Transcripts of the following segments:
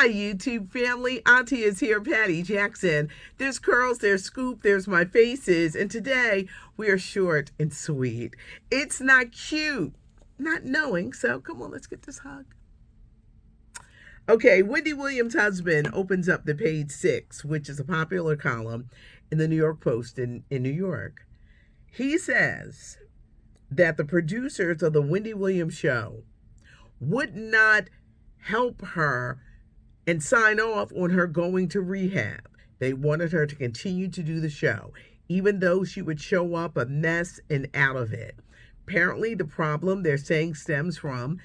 Hi, YouTube family. Auntie is here, Patty Jackson. There's curls, there's scoop, there's my faces, and today we are short and sweet. It's not cute, not knowing, so come on, let's get this hug. Okay, Wendy Williams Husband opens up the page 6, which is a popular column in the New York Post in New York. He says that the producers of the Wendy Williams show would not help her and sign off on her going to rehab. They wanted her to continue to do the show, even though she would show up a mess and out of it. Apparently, the problem they're saying stems from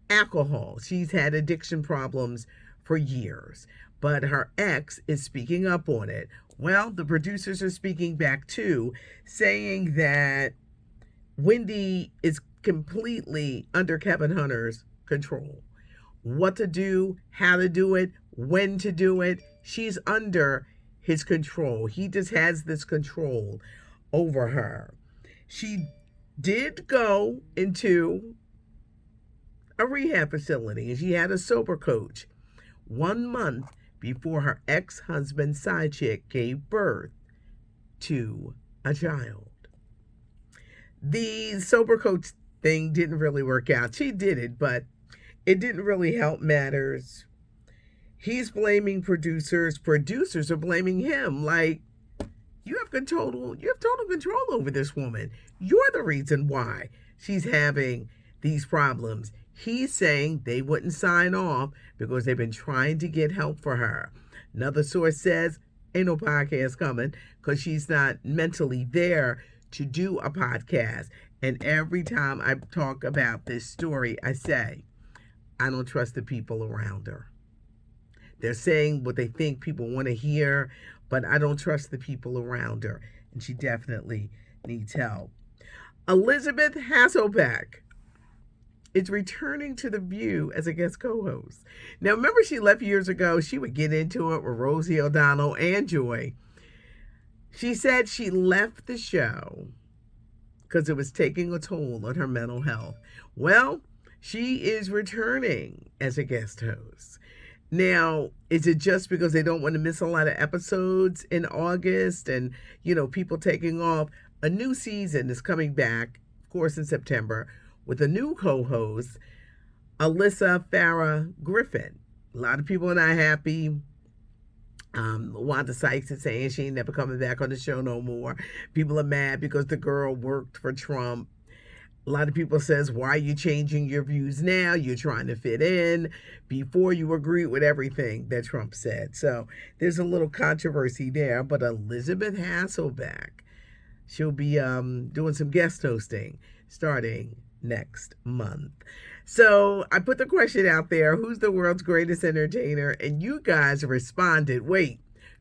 alcohol. She's had addiction problems for years, but her ex is speaking up on it. Well, the producers are speaking back too, saying that Wendy is completely under Kevin Hunter's control. What to do, how to do it, when to do it. She's under his control. He just has this control over her. She did go into a rehab facility and she had a sober coach 1 month before her ex-husband's side chick gave birth to a child. The sober coach thing didn't really work out. She did it, but it didn't really help matters. He's blaming producers. Producers are blaming him. Like, you have total control over this woman. You're the reason why she's having these problems. He's saying they wouldn't sign off because they've been trying to get help for her. Another source says, ain't no podcast coming because she's not mentally there to do a podcast. And every time I talk about this story, I say, I don't trust the people around her. They're saying what they think people want to hear, but I don't trust the people around her. And she definitely needs help. Elizabeth Hasselbeck is returning to The View as a guest co-host. Now, remember she left years ago? She would get into it with Rosie O'Donnell and Joy. She said she left the show because it was taking a toll on her mental health. Well, she is returning as a guest host. Now, is it just because they don't want to miss a lot of episodes in August and, people taking off? A new season is coming back, of course, in September with a new co-host, Alyssa Farah Griffin. A lot of people are not happy. Wanda Sykes is saying she ain't never coming back on the show no more. People are mad because the girl worked for Trump. A lot of people says, why are you changing your views now? You're trying to fit in. Before you agreed with everything that Trump said. So there's a little controversy there. But Elizabeth Hasselbeck, she'll be doing some guest hosting starting next month. So I put the question out there, who's the world's greatest entertainer? And you guys responded,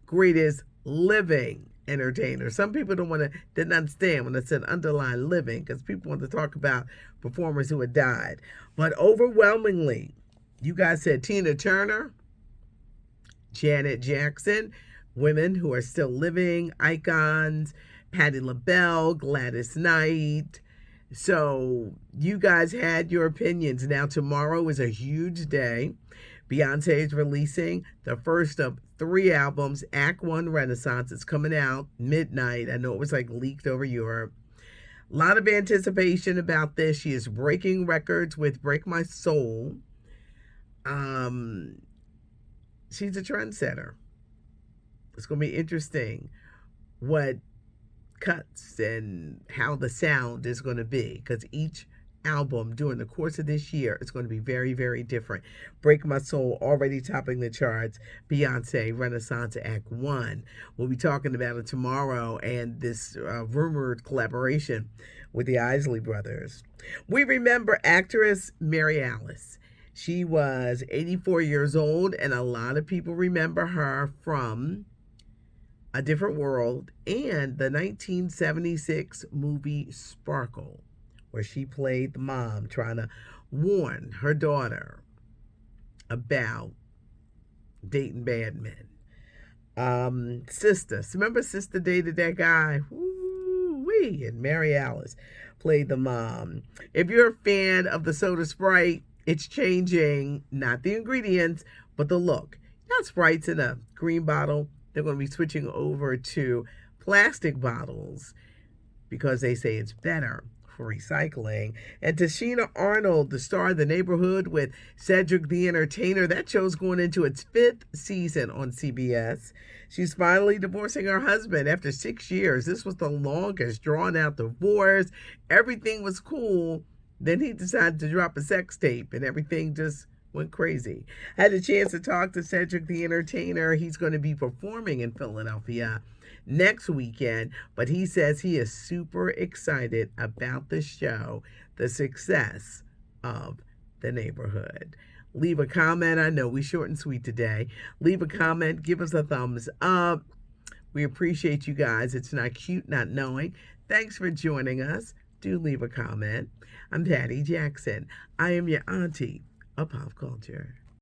greatest living entertainer. Some people didn't understand when I said underline living because people want to talk about performers who had died. But overwhelmingly, you guys said Tina Turner, Janet Jackson, women who are still living, icons, Patti LaBelle, Gladys Knight. So you guys had your opinions. Now tomorrow is a huge day. Beyonce is releasing the first of 3 albums. Act 1 Renaissance is coming out midnight. I know it was leaked over Europe. A lot of anticipation about this. She is breaking records with Break My Soul. She's a trendsetter. It's going to be interesting what cuts and how the sound is going to be because each album during the course of this year is going to be very, very different. Break My Soul already topping the charts. Beyonce, Renaissance Act 1. We'll be talking about it tomorrow and this rumored collaboration with the Isley Brothers. We remember actress Mary Alice. She was 84 years old and a lot of people remember her from A Different World and the 1976 movie Sparkle, where she played the mom trying to warn her daughter about dating bad men. Sister, remember Sister dated that guy? Woo-wee. And Mary Alice played the mom. If you're a fan of the soda Sprite, it's changing, not the ingredients, but the look. got Sprites in a green bottle. They're going to be switching over to plastic bottles because they say it's better for recycling. And Tashina Arnold, the star of The Neighborhood with Cedric the Entertainer, that show's going into its 5th season on CBS. She's finally divorcing her husband after 6 years. This was the longest drawn out divorce. Everything was cool. Then he decided to drop a sex tape and everything just went crazy. I had a chance to talk to Cedric the Entertainer. He's going to be performing in Philadelphia next weekend, but he says he is super excited about the show, the success of The Neighborhood. Leave a comment. I know we short and sweet today. Leave a comment. Give us a thumbs up. We appreciate you guys. It's not cute not knowing. Thanks for joining us. Do leave a comment. I'm Patty Jackson. I am your auntie of pop culture.